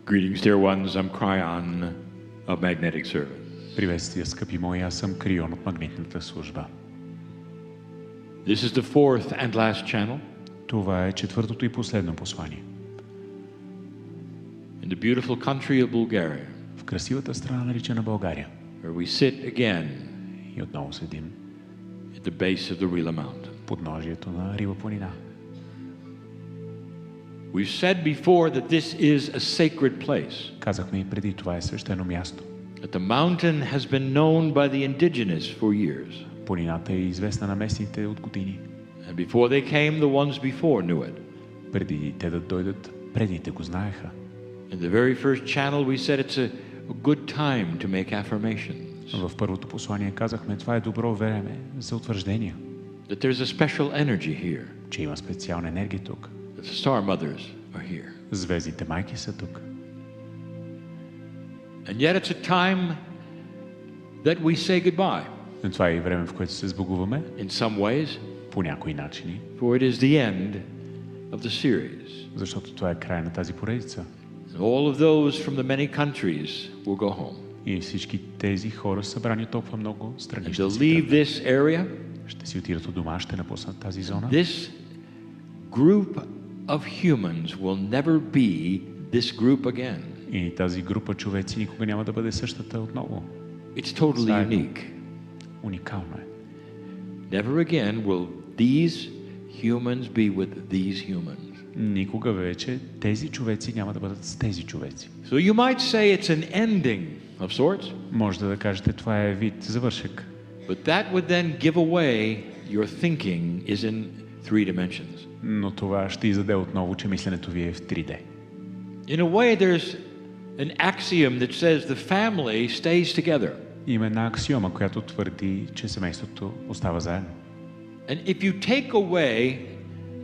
Greetings, dear ones. I'm Cryon of Magnetic Service. Приветствия, скъпи мои, аз съм Крион от Магнитната служба. This is the fourth and last channel Това е четвъртото и последно послание. in the beautiful country of Bulgaria, В красивата страна, наричана България. where we sit again И отново седим at the base of the Rila Mountain. в подножието на Рила планина. We've said before that this is a sacred place. Казахме и преди, това е свещено място. That the mountain has been known by the indigenous for years. Планината е известна на местните от години. And before they came, the ones before knew it. Преди те да дойдат, предните го знаеха. In the very first channel we said it's a good time to make affirmations. В първото послание казахме, това е добро време за утвърждения. That there's a special energy here. Че има специална енергия тук. That the star mothers are here. Звездите майки са тук. And yet it's a time that we say goodbye. Но това е и време, в което се сбогуваме, In some ways, по някои начини, for it is the end of the series. защото това е край на тази поредица. And all of those from the many countries will go home. И всички тези хора, събрани от толкова много страни, And ще they'll си leave тръгнат. this area, Ще си отидат от дома, ще напуснат тази зона. this group of humans will never be this group again. И тази група човеци никога няма да бъде същата отново. It's totally Заедно. unique. Уникално е. Never again will these humans be with these humans. Никога вече тези човеци няма да бъдат с тези човеци. So you might say it's an ending of sorts, Може да кажете, това е вид завършек. but that would then give away your thinking is in 3 dimensions. Но това ще издаде отново, че мисленето ви е в 3D. In a way, there's an axiom that says the family stays together. Има една аксиома, която твърди, че семейството остава заедно. And if you take away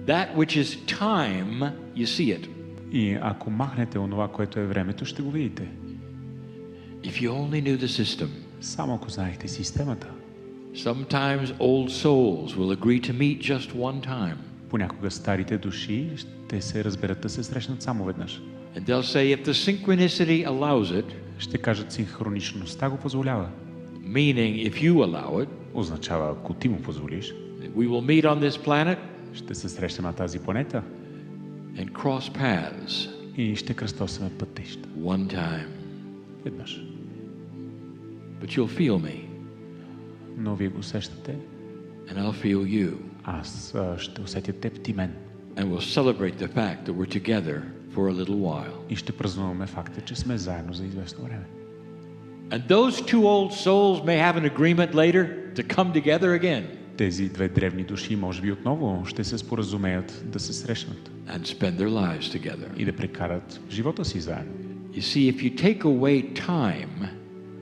that which is time, you see it. И ако махнете онова, което е времето, ще го видите. If you only knew the system. Само ако знаехте системата. Sometimes old souls will agree to meet just one time. Понякога старите души ще се разберат да се срещнат само веднъж. And they'll say if the synchronicity allows it, Ще кажат, синхроничността го позволява. meaning if you allow it, Означава, ако ти му позволиш, we will meet on this planet ще се срещнем на тази планета and cross paths и ще кръстосаме пътища. one time. Веднъж. But you'll feel me Но вие го усещате, and I'll feel you. аз ще усетя теб, ти мен. And we'll celebrate the fact that we're together for a little while. И ще празнуваме факта, че сме заедно за известно време. And those two old souls may have an agreement later to come together again Тези две древни души може би отново ще се споразумеят да се срещнат and spend their lives together. и да прекарат живота си заедно. You see, if you take away time,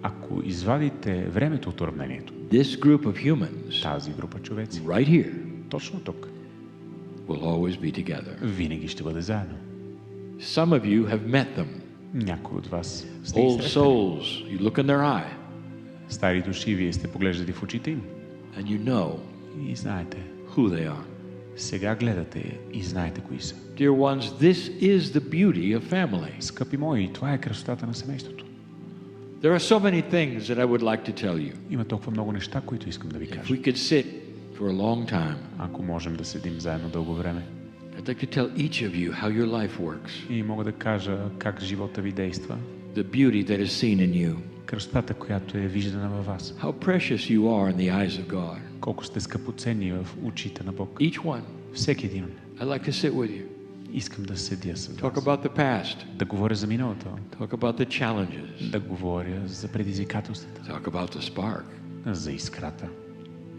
Ако извадите времето от уравнението, this group of humans тази група човеци, right here точно тук, will always be together. винаги ще бъде заедно. Some of you have met them. Някой от вас сте ги Old срещали. souls, you look in their eye Стари души, вие сте поглеждали в очите им and you know и знаете. who they are. Сега гледате и знаете кои са. Dear ones, this is the beauty of family. Скъпи мои, това е красотата на семейството. There are so many things that I would like to tell you. Има толкова много неща, които искам да ви If кажа. we could sit for a long time, Ако можем да седим заедно дълго време. I'd like to tell each of you how your life works, И мога да кажа как живота ви действа. the beauty that is seen in you, Красотата, която е виждана във вас. how precious you are in the eyes of God. Колко сте скъпоценни в очите на Бог. Each one. Всеки един. I'd like to sit with you, Искам да седя с talk вас. about the past, Да говоря за миналото. talk about the challenges, Да говоря за предизвикателствата. talk about the spark, За искрата.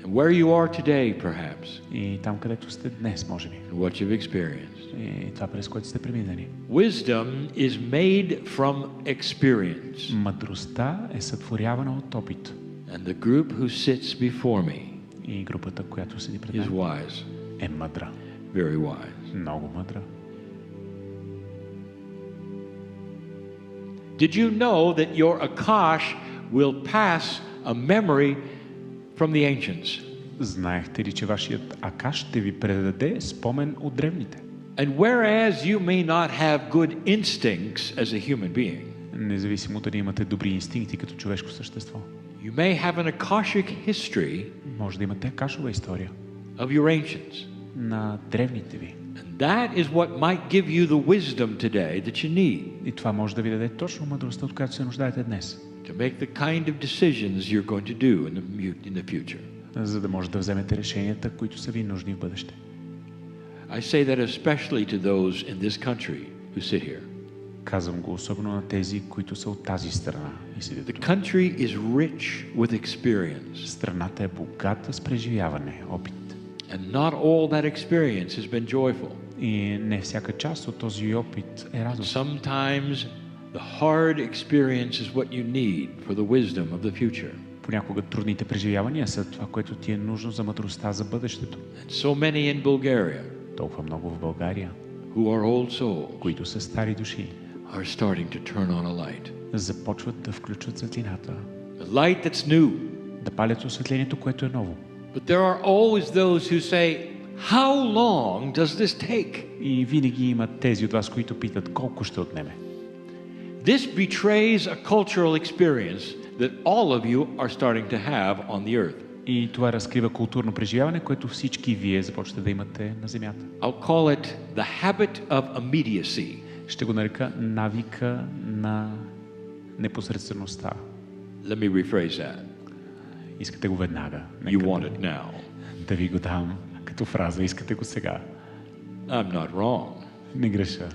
and where you are today, perhaps, И там, където сте днес, може би. and what you've experienced. И това, през което сте преминали. Wisdom is made from experience, Мъдростта е сътворявана от опит. and the group who sits before me И групата, която седи пред is мен, wise, е мъдра. very wise. Много мъдра. Did you know that your Akash will pass a memory from the ancients? Знаехте ли, че вашият Акаш ще ви предаде спомен от древните? And whereas you may not have good instincts as a human being, Независимо дали имате добри инстинкти като човешко същество. you may have an Akashic history Може да имате кашова история of your ancients. на древните ви. And that is what might give you the wisdom today that you need И това може да ви даде точно мъдростта, от която се нуждаете днес, to make the kind of decisions you're going to do in the future. за да може да вземете решенията, които са ви нужни в бъдеще. I say that especially to those in this country who sit here. Казвам го особено на тези, които са от тази страна и седят The тук. country is rich with experience, Страната е богата с преживяване, опит. and not all that experience has been joyful. И не всяка част от този опит е радостна. Sometimes the hard experience is what you need for the wisdom of the future. Понякога трудните преживявания са това, което ти е нужно за мъдростта за бъдещето. And so many in Bulgaria Толкова много в България, who are old souls които са стари души, are starting to turn on a light. започват да включват светлината, The light that's new. да палят осветлението, което е ново. But there are always those who say, how long does this take? И винаги има тези от вас, които питат колко ще отнеме. This betrays a cultural experience that all of you are starting to have on the earth. И това разкрива културно преживяване, което всички вие започвате да имате на земята. I'll call it the habit of immediacy. Ще го нарека навика на непосредствеността. Let me rephrase that. Искате го веднага. You want it now. Да ви го дам като фраза. Искате го сега. I'm not wrong. Не греша.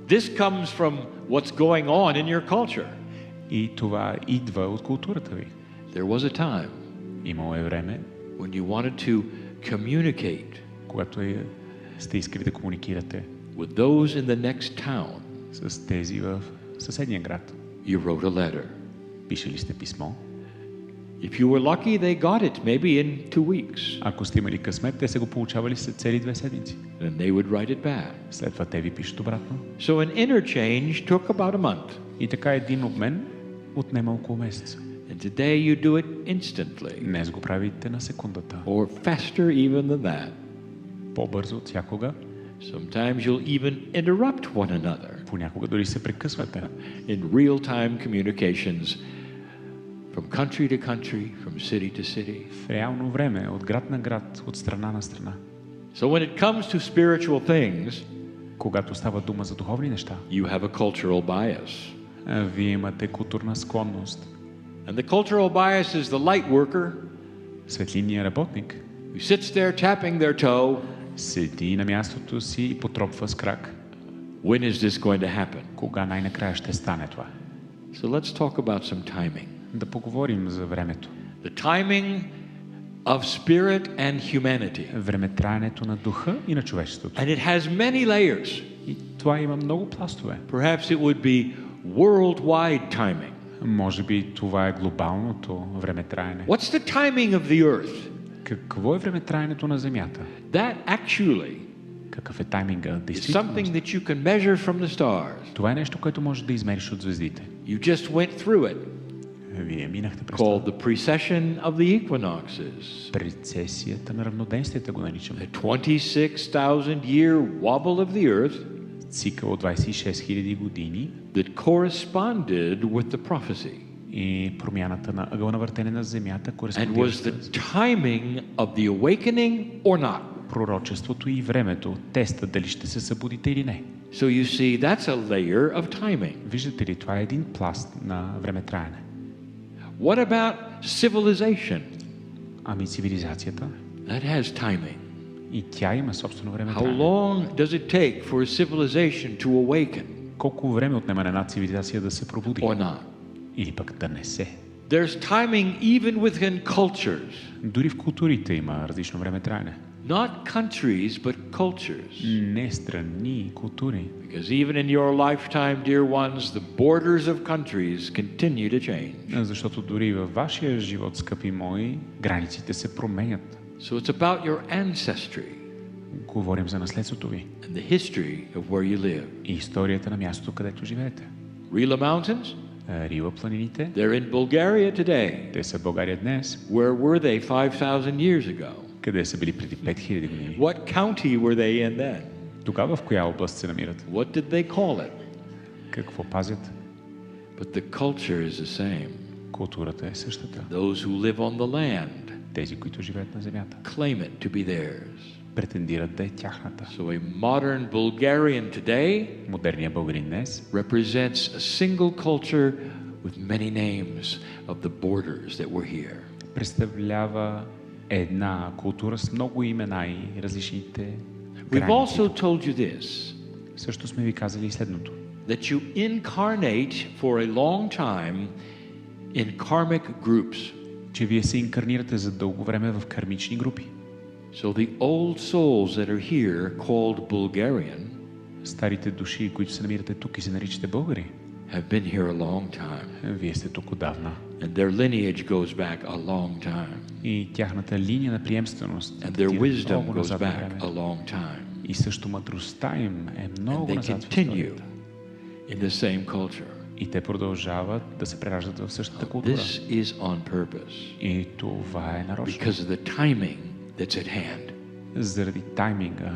This comes from what's going on in your culture. И това идва от културата ви. There was a time Имало е време, when you wanted to communicate когато сте искали да комуникирате with those in the next town. с тези в съседния град. You wrote a letter. Пишели сте писмо. If you were lucky, they got it maybe in 2 weeks. Ако сте имали късмет, те са го получавали след цели 2 седмици. Then they would write it back. След това те ви пишат обратно. So an interchange took about a month. И така един обмен отнема около месец. And today you do it instantly, Днес го правите на секундата. or faster even than that. По-бързо от всякога. Sometimes you'll even interrupt one another Понякога дори се прекъсвате. in real-time communications from country to country, from city to city. В реално време, от град на град, от страна на страна. So when it comes to spiritual things, Когато става дума за духовни неща, you have a cultural bias. вие имате културна склонност. And the cultural bias is the light worker Светлинният работник who sits there tapping their toe. седи на мястото си и потропва с крак. When is this going to happen? Кога най-накрая ще стане това? So let's talk about some timing. Да поговорим за времето. The timing of spirit and humanity. Времетраенето на духа и на човечеството. And it has many layers. И това има много пластове. Perhaps it would be worldwide timing. Може би това е глобалното времетраене. What's the timing of the earth? Какво е времетраенето на Земята? That actually Какъв е тайминга? is Действително. something that you can measure from the stars. Това е нещо, което можеш да измериш от звездите. You just went through it, Вие минахте през called това. the precession of the equinoxes. Прецесията на равноденствията го наричаме. A 26,000 year wobble of the earth Цикъл от 26 000 години that corresponded with the prophecy и промяната на ъгъла на въртене на Земята and was кореспондираща the timing of the awakening or not. пророчеството и времето, теста дали ще се събудите или не. So you see, that's a layer of timing. Виждате ли, това е един пласт на времетраене. What about civilization? Ами цивилизацията, That has timing. и тя има собствено How времетраене. long does it take for a civilization to awaken Колко време отнема на една цивилизация да се пробуди? or not? Или пък да не се. There's timing even within cultures. Дори в културите има различно времетраене. Not countries, but cultures. Не страни, култури. Because even in your lifetime, dear ones, the borders of countries continue to change. Защото дори във вашия живот, скъпи мои, границите се променят. So it's about your ancestry Говорим за наследството ви and the history of where you live. и историята на мястото, където живеете. Rila Mountains, Рила планините, they're in Bulgaria today. те са в България днес. Where were they 5,000 years ago? Къде са били преди 5000 години? What county were they in then? Тогава в коя област се намират? What did they call it? Какво пазят? But the culture is the same. Културата е същата. Those who live on the land Тези, които живеят на земята, claim it to be theirs. претендират да е тяхната. So a modern Bulgarian today Модерният българин днес represents a single culture with many names of the borders that were here. представлява една култура с много имена и различните We've граници. also told you this, Също сме ви казали и следното. that you incarnate for a long time in karmic groups. Че вие се инкарнирате за дълго време в кармични групи. So the old souls that are here, called Bulgarian, Старите души, които се намирате тук и се наричате българи, have been here a long time. вие сте тук отдавна. And their lineage goes back a long time. И тяхната линия на приемственост And their датира wisdom много goes назад във back време. a long time. И също мъдростта им е And много they назад в continue историята. in the same culture. И те продължават да се прераждат в същата култура. This is on purpose И това е нарочно. because of the timing that's at hand. Заради тайминга.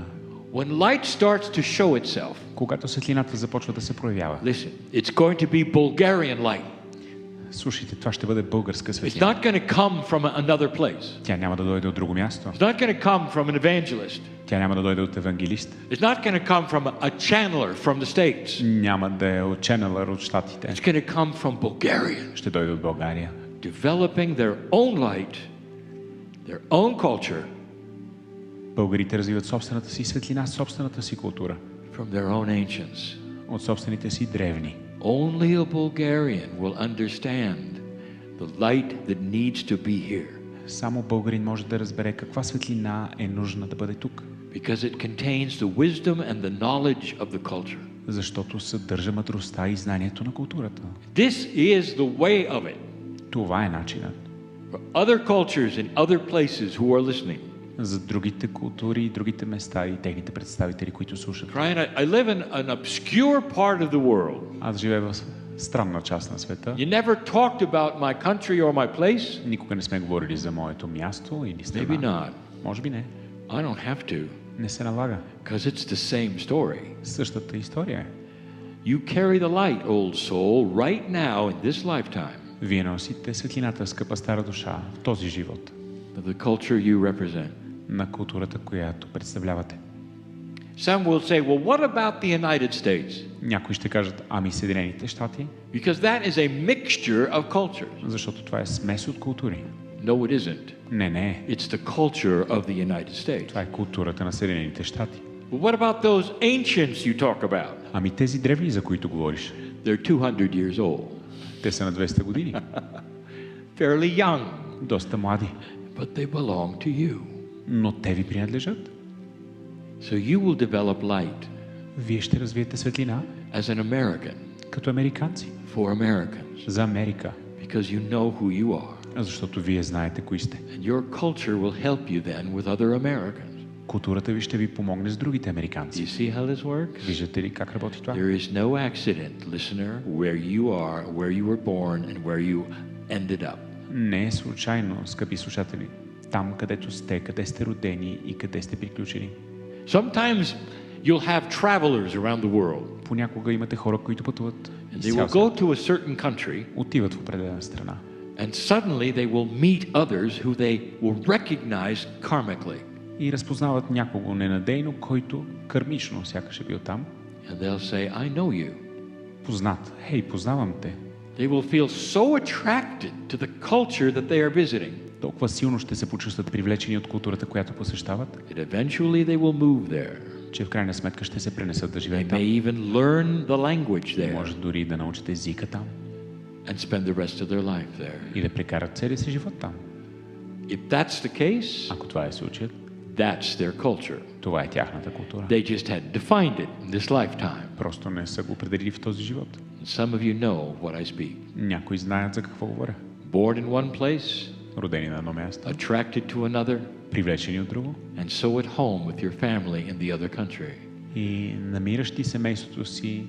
When light starts to show itself, Когато светлината започва да се проявява. listen, it's going to be Bulgarian light. Слушайте, това ще бъде българска It's светлина. not going to come from another place. Тя няма да дойде от друго място. It's not going to come from an evangelist. Тя няма да дойде от евангелист. It's not going to come from a channeler from the States. Няма да е от ченелър от щатите. It's going to come from Bulgarians, Ще дойде от България. developing their own light, their own culture Българите развиват собствената си светлина, собствената си култура. from their own ancients. От собствените си древни. Only a Bulgarian will understand the light that needs to be here Само българин може да разбере каква светлина е нужна да бъде тук. because it contains the wisdom and the knowledge of the culture. Защото съдържа мъдростта и знанието на културата. This is the way of it. Това е начинът. For other cultures in other places who are listening. За другите култури и другите места и техните представители, които слушат. Brian, I live in an obscure part of the world. Аз живея в странна част на света. You never talked about my country or my place? Никога не сме говорили за моето място или Maybe страна. not. Може би не. I don't have to Не се налага. because it's the same story. Същата история е. You carry the light, old soul, right now in this lifetime Вие носите светлината, скъпа стара душа, в този живот, of the culture you represent. на културата, която представлявате. Some will say, well, what about the United States? Някои ще кажат, ами Съединените щати, Because that is a mixture of cultures. защото това е смес от култури. No, it isn't. Не. It's the culture of the United States. Това е културата на Съединените щати. But what about those ancients you talk about? Ами тези древни, за които говориш, They're 200 years old, те са на 200 години. fairly young, Доста млади. but they belong to you. Но те ви принадлежат. So you will develop light Вие ще развиете светлина as an American като американци. for Americans За Америка. because you know who you are. Защото вие знаете кои сте. And your culture will help you then with other Americans. Културата ви ще ви помогне с другите Do американци. you see how this works? Виждате ли как работи това? There is no accident, listener, where you are, where you were born, and where you ended up. Не е случайно, скъпи слушатели, там където сте, къде сте родени и къде сте приключили. Sometimes you'll have travelers around the world, Понякога имате хора, които пътуват and из they цял will свят. go to a certain country, Отиват в определена страна. and suddenly they will meet others who they will recognize karmically. И разпознават някого ненадейно, който кърмично сякаш е бил там. And they'll say, I know you. Познат. Хей, познавам те. They will feel so attracted to the culture that they are visiting Толкова силно ще се почувстват привлечени от културата, която посещават, that eventually they will move there. че в крайна сметка ще се пренесат да They живеят may там. even learn the language there Може дори да научат езика там and spend the rest of their life there. и да прекарат целия си живот там. If that's the case, Ако това е случаят, that's their culture. това е тяхната култура. They just hadn't defined it in this lifetime. Просто не са го определили в този живот. Some of you know what I speak. Някои знаят за какво говоря. Born in one place, Родени на едно място, attracted to another, привлечени от друго and so at home with your family in the other country. и намиращи семейството си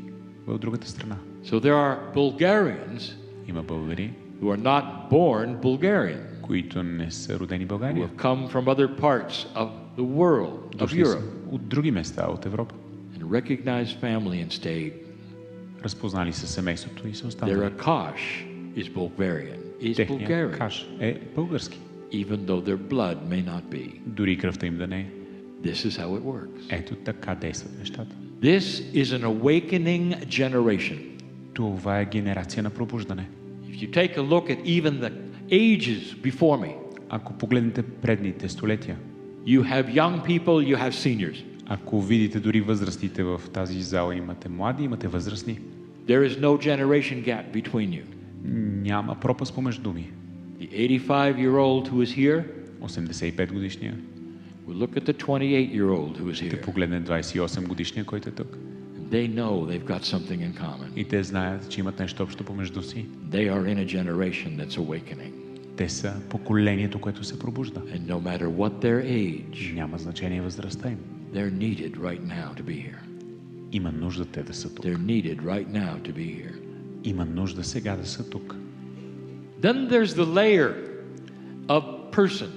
в другата страна. So there are Bulgarians Има българи, who are not born Bulgarian, които не са родени в who България. have come from other parts of the world, of Дошли са Europe. от други места, от Европа. and recognized family and stayed. Разпознали се семейството и се останали. Their Akash is Bulgarian, is Техният Bulgarian, каш е български. even though their blood may not be. Дори кръвта им да не е. This is how it works. Ето така действат нещата. This is an awakening generation. Това е генерация на пробуждане. If you take a look at even the ages before me, Ако погледнете предните столетия, you have young people, you have seniors. ако видите дори възрастите в тази зала, имате млади, имате възрастни, There is no generation gap between you. няма пропаст помежду ми. The 85-year-old who is here 85 годишния will look at the 28-year-old who is ще here. погледне 28 годишния, който е тук. And they know they've got something in common. И те знаят, че имат нещо общо помежду си. They are in a generation that's awakening. Те са поколението, което се пробужда. And no matter what their age, Няма значение възрастта им. they're needed right now to be here. Има нужда те да са тук. They're needed right now to be here. Има нужда сега да са тук. Then there's the layer of person,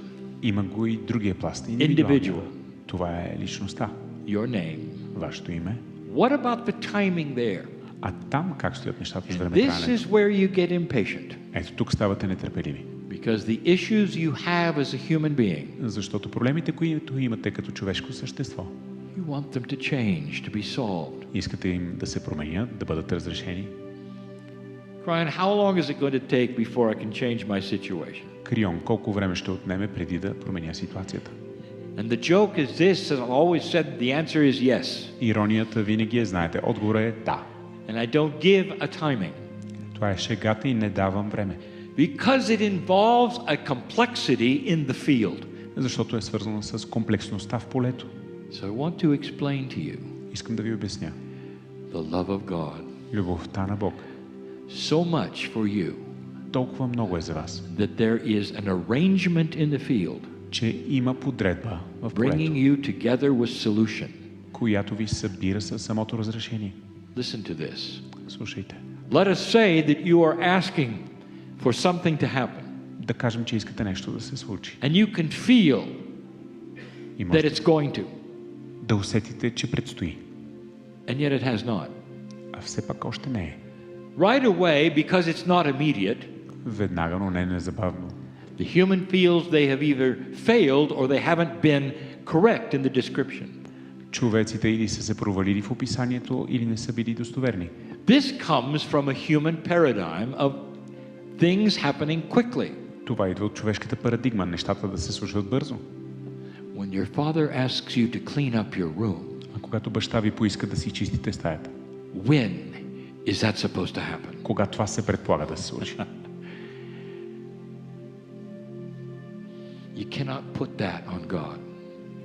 Има го и другия пласт. Individual. Това е личността. your name. Вашето име. What about the timing there? А там как стоят нещата с This времетраенето? is where you get impatient Ето тук ставате нетърпеливи. because the issues you have as a human being, Защото проблемите, които имате като човешко същество, you want them to change, to be solved. искате им да се променят, да бъдат разрешени. Brian, how long is it going to take before I can change my situation? Крион, колко време ще отнеме преди да променя ситуацията? And the joke is this, as I've always said, the answer is yes. Иронията винаги е, знаете, отговорът е да. And I don't give a timing Това е шегата и не давам време. because it involves a complexity in the field. Защото е свързано с комплексността в полето. So I want to explain to you Искам да ви обясня. the love of God Любовта на Бог so much for you толкова много е за вас, that there is an arrangement in the field че има подредба в bringing полето, you together with solution. която ви събира със самото разрешение. Listen to this. Слушайте. Let us say that you are asking for something to happen Да кажем, че искате нещо да се случи. and you can feel И that можете it's going to, да усетите, че предстои. and yet it has not. А все пак още не е. Right away, because it's not immediate, Веднага, но не незабавно. the human feels they have either failed or they haven't been correct in the description. Човеците или са се провалили в описанието, или не са били достоверни. This comes from a human paradigm of things happening quickly. Това идва от човешката парадигма, нещата да се случват бързо. When your father asks you to clean up your room, А когато баща ви поиска да си чистите стаята, when is that supposed to happen? кога това се предполага да се случи? You cannot put that on God.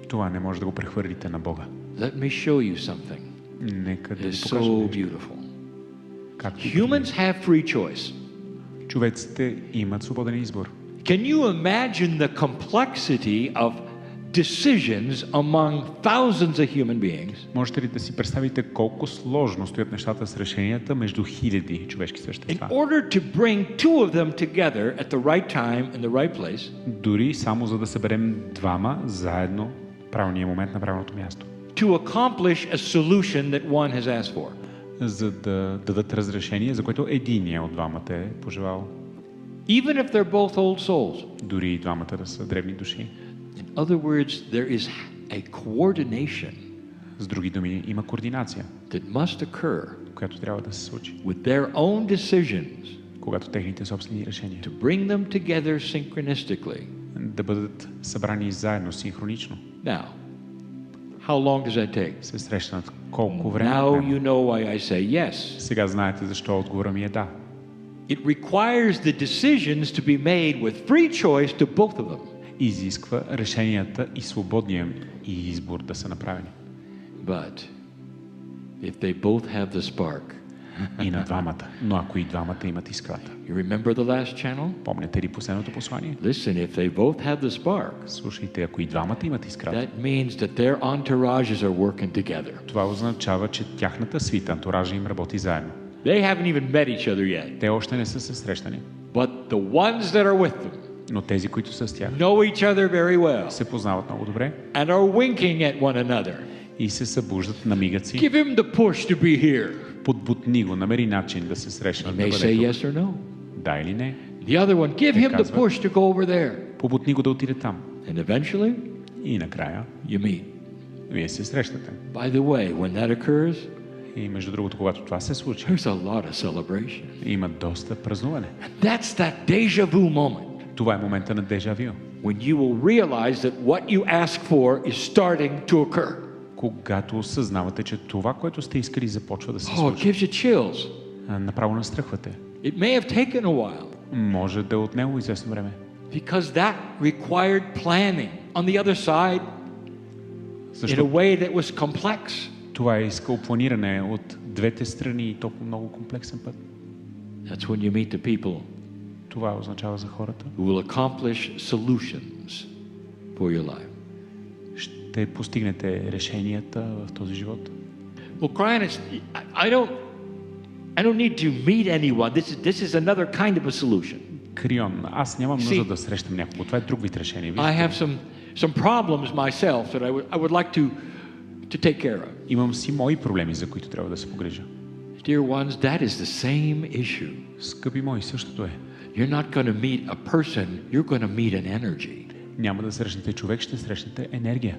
Това не може да го прехвърлите на Бога. Let me show you something. Нека да It ви is покажа so нещо. beautiful. Както и Humans have free choice. човеците имат свободен избор. Can you imagine the complexity of decisions among thousands of human beings Можете ли да си представите колко сложно стоят нещата с решенията между хиляди човешки in същества? order to bring two of them together at the right time in the right place? Дори само за да съберем двама заедно в правилния момент на правилното място. To accomplish a solution that one has asked for. За да дадат разрешение, за което единия от двамата е пожелал. Even if they're both old souls. Дори и двамата да са древни души. In other words, there is a coordination С други думи, има координация, that must occur която трябва да се случи, with their own decisions когато техните собствени решения to bring them together synchronistically. да бъдат събрани заедно, синхронично, Now, how long does that take? се срещнат. Колко време Now отнема? you know why I say yes. Сега знаете защо отговора ми е да. It requires the decisions to be made with free choice to both of them. Изисква решенията и свободния и избор да са направени. But if they both have the spark, И на двамата. Но ако и двамата имат искрата. you remember the last channel? Помните ли последното послание? Listen, if they both have the spark, Слушайте, ако и двамата имат искрата, that means that their entourages are working together. това означава, че тяхната свита, антуража им работи заедно. They haven't even met each other yet. Те още не са се срещани, But the ones that are with them но тези, които са с тях, know each other very well се познават много добре and are winking at one another. и се събуждат на мигът си. Give him the push to be here. Подбутни го, намери начин да се He срещнат. Да may бъде say тук. yes or no. Да или не. The other one, give him the казват. push to go over there. Побутни го да отиде там. And eventually, И накрая you meet. вие се срещате. By the way, when that occurs, И между другото, когато това се случи, there's a lot of celebration. има доста празнуване. That's that deja vu moment Това е момента на дежавю. when you will realize that what you ask for is starting to occur. Когато осъзнавате, че това, което сте искали, започва да се Oh, it случи. gives you chills. Направо настръхвате. It may have taken a while Може да е отнело известно време. because that required planning on the other side in a Защото way that was complex. това е искало планиране от двете страни и толкова много комплексен път. That's when you meet the people Това означава за хората. who will accomplish solutions for your life. Ще постигнете решенията в този живот. Well, Brian, I don't need to meet anyone. This is another kind of a solution. Крион, аз нямам нужда See, да срещам някого. Това е друг вид решение. I have Вижте, some problems myself that I would like to take care of. имам си мои проблеми, за които трябва да се погрижа. Dear ones, that is the same issue. Скъпи мои, същото е. You're not going to meet a person, you're going to meet an energy. Няма да срещнете човек, ще срещнете енергия.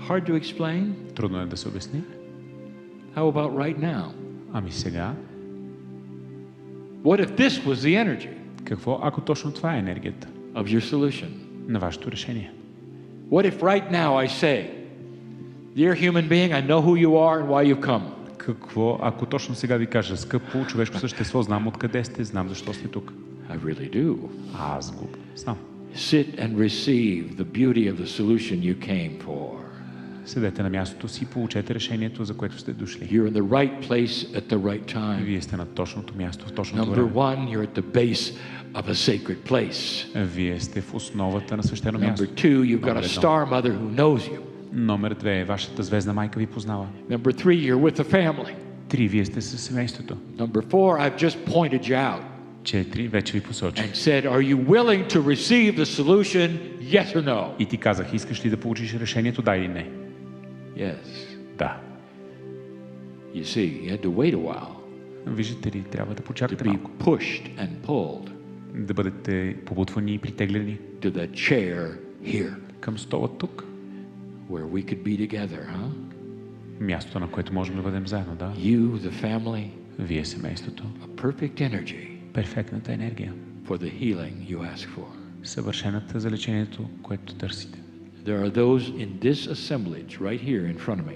Hard to explain? Трудно е да се обясни. How about right now? Ами сега, What if this was the energy какво ако точно това е енергията of your solution? на вашето решение? What if right now I say, dear human being, I know who you are and why you've come. Какво ако точно сега ви кажа, скъпо човешко същество, знам откъде сте, знам защо сте тук. I really do. Аз го знам. Sit and receive the beauty of the solution you came for. Седете на мястото си и получете решението, за което сте дошли. You're in the right place at the right time. Вие сте на точното място в точното Number време. one, you're at the base of a sacred place. Вие сте в основата на свещено място. Number two, you've got a star mother who knows you. Номер 2. Вашата звездна майка ви познава. Number three, you're with the family. 3. Вие сте със семейството. Number four, I've just pointed you out 4. Вече ви посочих. and said, are you willing to receive the solution, yes or no? И ти казах, искаш ли да получиш решението, да или не? Yes. Да. You see, you had to wait a while Виждате ли, трябва да to почакате be малко. pushed and pulled Да бъдете побутвани и притеглени to the chair here към стола тук. where we could be together, huh? Мястото, на което можем да бъдем заедно, да. You, the family, Вие семейството. a perfect energy Перфектната енергия. for the healing you ask for. Съвършената за лечението, което търсите. There are those in this assemblage right here in front of me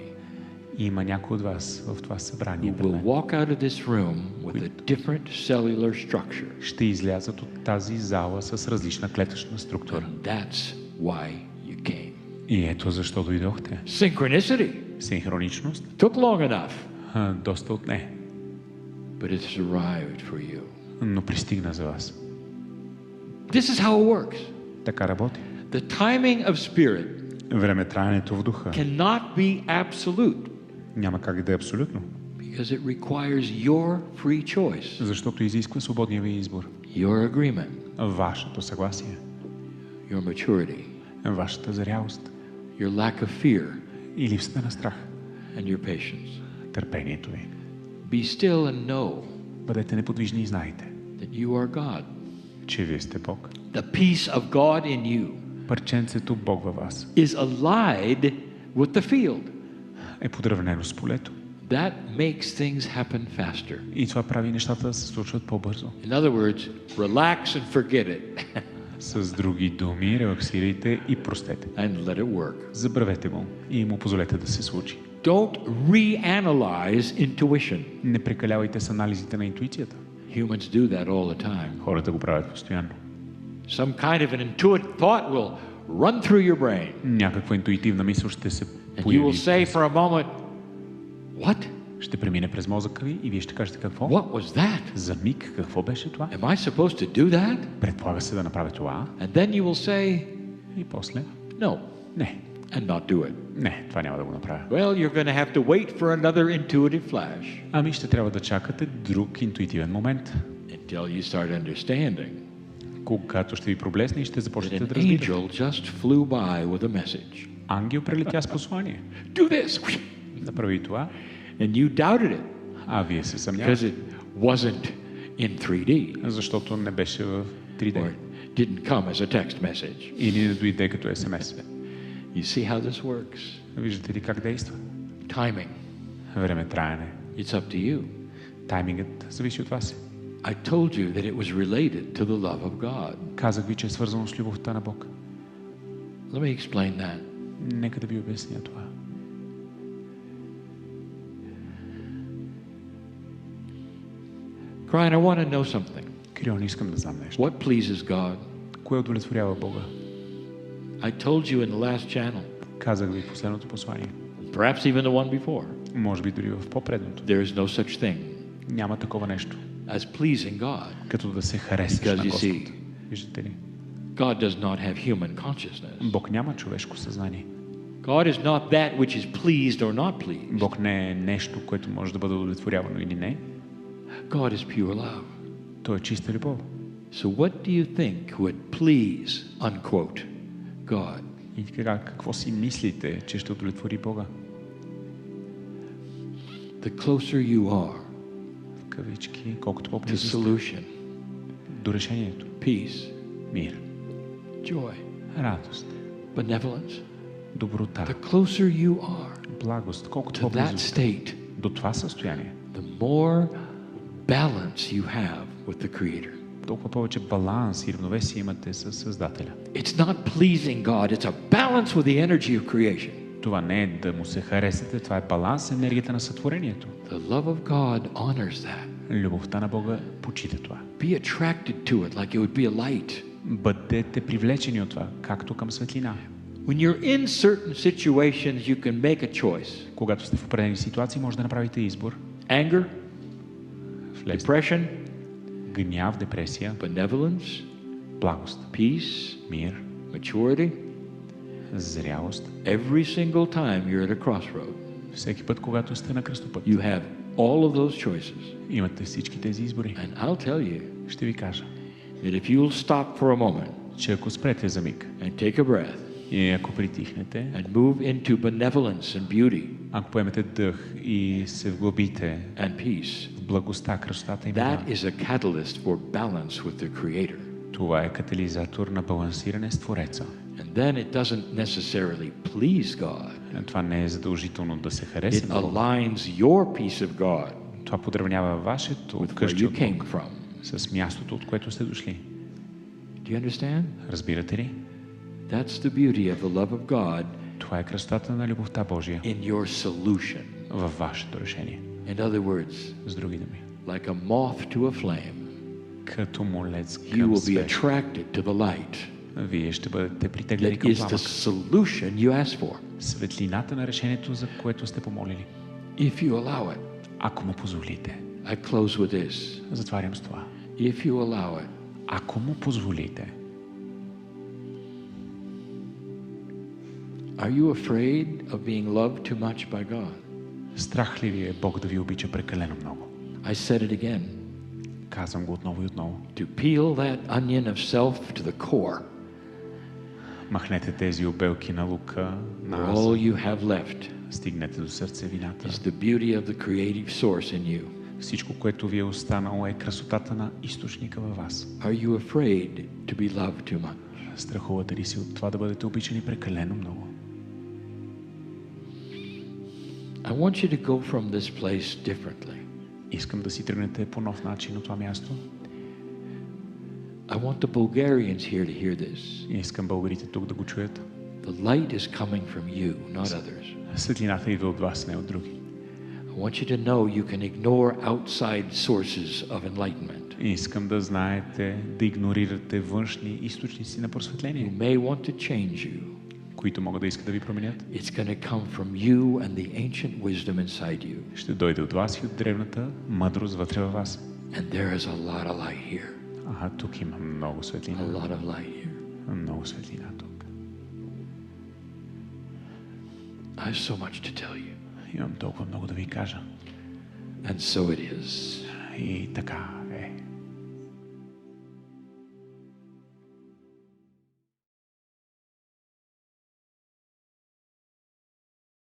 И има някой от вас в това who събрание пред will мен. walk out of this room with a different cellular structure. Ще излязат от тази зала с различна клетъчна структура. And that's why you came. И ето защо дойдохте. Synchronicity Синхроничност took long enough, доста отне, but it's arrived for you. но пристигна за вас. This is how it works. Така работи. The timing of spirit Времетраенето в духа cannot be absolute няма как да е абсолютно, because it requires your free choice, защото изисква свободния ви избор, your agreement, вашето съгласие, your maturity, вашата зрялост your lack of fear, и липсата на страх, and your patience. търпението ви. Be still and know Бъдете неподвижни и знайте, that you are God. че вие сте Бог. The peace of God in you Парченцето Бог във вас is allied with the field. е подравнено с полето. That makes things happen faster. И това прави нещата да се случват по-бързо. In other words, relax and forget it С други думи, релаксирайте и простете. and let it work. Забравете го и му позволете да се случи. Don't reanalyze intuition. Не прекалявайте с анализите на интуицията. Humans do that all the time. Хората го правят постоянно. Some kind of an intuitive thought will run through your brain. Някаква интуитивна мисъл ще се And you появи. will say for a moment, what? Ще премине през мозъка ви и вие ще кажете какво? What was that? За миг какво беше това? Am I supposed to do that? Предполага се да направя това And then you will say, и после no, не, and not do it. не, това няма да го направя. Well, you're going to have to wait for another intuitive flash Ами ще трябва да чакате друг интуитивен момент, until you start understanding когато ще ви проблесне и ще that започнете an да разбирате. angel just flew by with a message. ангел прилетя с послание. Do this. Направи това, And you doubted it а вие се because съмнявате, it wasn't in 3D защото не беше в or 3D. it didn't come as a text message. Или не дойде като СМС. You see how this works? Виждате ли как действа? Timing. Време траене. It's up to you. Таймингът зависи от вас. I told you that it was related to the love of God. Казах ви, че е свързано с любовта на Бог. Let me explain that. Нека да ви обясня това. Brian, I want to know something. Кирил, не искам да знам нещо. What pleases God? Кое удовлетворява Бога? I told you in the last channel, Казах ви в последното послание. perhaps even the one before, Може би дори в по-предното. there is no such thing Няма такова нещо, as pleasing God. като да се харесаш Because на you Господ. see, Виждате ли? God does not have human consciousness. Бог няма човешко съзнание. God is not that which is pleased or not pleased. Бог не е нещо, което може да бъде удовлетворявано или не. God is pure love. Той е чиста любов. So what do you think would please, unquote, God? И така, какво си мислите, че ще удовлетвори Бога? The closer you are В кавички, колкото to по-близо сте solution, до решението. peace, Мир, joy, радост, benevolence, доброта, the closer you are благост, колкото to that по-близо сте state, до това състояние, the more balance you have with the Creator. толкова повече баланс и равновесие имате с Създателя. It's not pleasing God, it's a balance with the energy of creation. Това не е да му се харесате, това е баланс с енергията на сътворението. The love of God honors that. Любовта на Бога почита това. Be attracted to it like it would be a light. Бъдете привлечени от това, както към светлина. When you're in certain situations, you can make a choice. Когато сте в определени ситуации, може да направите избор. Anger, Влезте. depression, Гняв, депресия, benevolence, благост, peace, мир, maturity. зрялост. Every single time you're at a crossroad, Всеки път, когато сте на кръстопът, you have all of those choices. имате всички тези избори. And I'll tell you Ще ви кажа, that if you'll stop for a moment че ако спрете за миг and take a breath и ако притихнете, and move into benevolence and beauty ако поемете дъх и се вглъбите and peace, в благостта, красотата и that мира, is a catalyst for balance with the Creator. това е катализатор на балансиране с Твореца. And then it doesn't necessarily please God. Това не е задължително да се It хареса на Бога. aligns your peace of God Това подравнява вашето with where къщи you от came Бог from. с мястото, от което сте дошли. Do you understand? Разбирате ли? That's the beauty of the love of God Това е красотата на любовта Божия in your solution. във вашето решение. In other words, С други думи, like a moth to a flame, като молец you към will be свеж, attracted to the light вие ще бъдете притеглени that към is the пламък. solution you asked for. Светлината на решението, за което сте помолили. If you allow it. Ако му позволите. I close with this. Затварям с това. If you allow it, Ако му позволите. are you afraid of being loved too much by God? Страх ли ви е Бог да ви обича прекалено много? I said it again. Казвам го отново и отново. To peel that onion of self to the core, Махнете тези обелки на лука на where аз. all you have left Стигнете до сърцевината. is the beauty of the creative source in you. Всичко, което ви е останало, е красотата на източника във вас. Are you afraid to be loved too much? Страхувате ли се от това да бъдете обичани прекалено много? I want you to go from this place differently. Искам да си тръгнете по нов начин от това място. I want the Bulgarians here to hear this. И искам българите тук да го чуят. The light is coming from you, not others. Светлината идва от вас, не от други. I want you to know you can ignore outside sources of enlightenment. И искам да знаете, да игнорирате външни източници на Who просветление, may want to change you. които могат да искат да ви променят. It's going to come from you and the ancient wisdom inside you. Ще дойде от вас и от древната мъдрост вътре във вас. And there is a lot of light here. Тук има много A светлина. lot of light here. Много светлина тук. I have so much to tell you. Имам толкова много да ви кажа. And so it is. И така е.